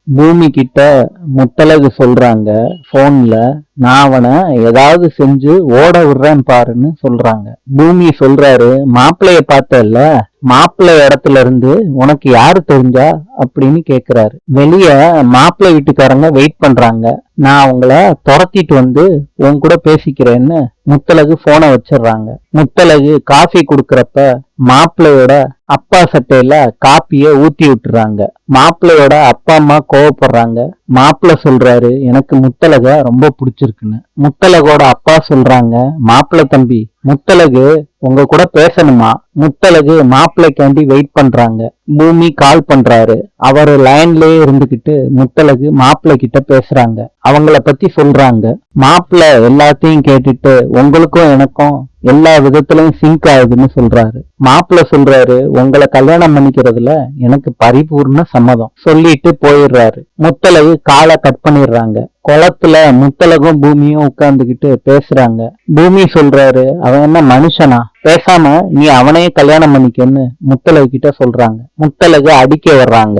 பூமி கிட்ட முத்தழகு சொல்றாங்க போன்ல, நான் அவனை ஏதாவது செஞ்சு ஓட விடுறேன் பாருன்னு சொல்றாங்க. பூமி சொல்றாரு, மாப்பிள்ளைய பார்த்தல்ல, மாப்பிள்ளை இடத்துல இருந்து உனக்கு யாரு தெரிஞ்சா அப்படின்னு கேக்குறாரு. வெளிய மாப்பிள்ளை வீட்டுக்காரங்க வெயிட் பண்றாங்க. நான் அவங்கள துரத்திட்டு வந்து உன் கூட பேசிக்கிறேன்னு முத்தழகு போனை வச்சிடுறாங்க. முத்தழகு காஃபி குடுக்கறப்ப மாப்பிள்ளையோட அப்பா சட்டையில காப்பிய ஊத்தி விட்டுறாங்க. மாப்பிள்ளையோட அப்பா அம்மா கோவப்படுறாங்க. மாப்பிள்ளை சொல்றாரு, எனக்கு முத்தழக ரொம்ப பிடிச்சிருக்குன்னு. முத்தழகோட அப்பா சொல்றாங்க, மாப்பிள்ளை தம்பி, முத்தழகு உங்க கூட பேசணுமா? முத்தழகு மாப்பிள்ளைக்காண்டி வெயிட் பண்றாங்க. பூமி கால் பண்றாரு. அவரு லைன்லயே இருந்துகிட்டு முத்தழகு மாப்பிள்ளை கிட்ட பேசுறாங்க. அவங்கள பத்தி சொல்றாங்க. மாப்பிள்ளை எல்லாத்தையும் கேட்டுட்டு உங்களுக்கும் எனக்கும் எல்லா விதத்திலையும் சிங்க் ஆகுதுன்னு சொல்றாரு. மாப்பிள்ளை சொல்றாரு, உங்களை கல்யாணம் பண்ணிக்கிறதுல எனக்கு பரிபூர்ண சம்மதம் சொல்லிட்டு போயிடுறாரு. முத்தழகு காலை கட் பண்ணிடுறாங்க. குளத்துல முத்தழகும் பூமியும் உட்கார்ந்துகிட்டு பேசுறாங்க. பூமி சொல்றாரு, அவன் என்ன மனுஷனா? பேசாம நீ அவனையே கல்யாணம் பண்ணிக்கன்னு முத்தழகு கிட்ட சொல்றாங்க. முத்தழகு அடிக்க வர்றாங்க.